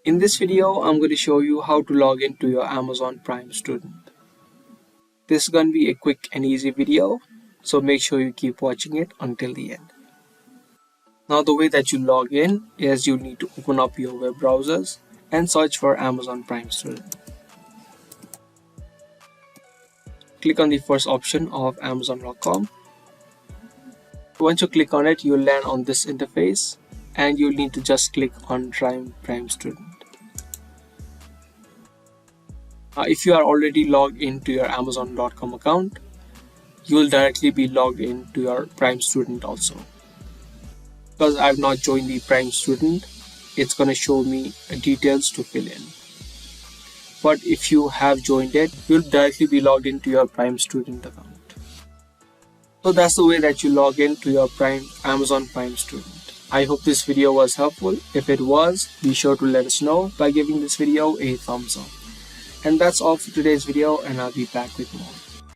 In this video, I'm going to show you how to log into your Amazon Prime student. This is going to be a quick and easy video, so make sure you keep watching it until the end. Now the way that you log in is you need to open up your web browsers and search for Amazon Prime student. Click on the first option of Amazon.com. Once you click on it, you'll land on this interface and you'll need to just click on Prime student. If you are already logged into your Amazon.com account, you will directly be logged into your Prime student also. Because I've not joined the Prime student, it's going to show me details to fill in. But if you have joined it, you'll directly be logged into your Prime student account. So that's the way that you log into your Amazon Prime student. I hope this video was helpful. If it was, be sure to let us know by giving this video a thumbs up. And that's all for today's video, and I'll be back with more.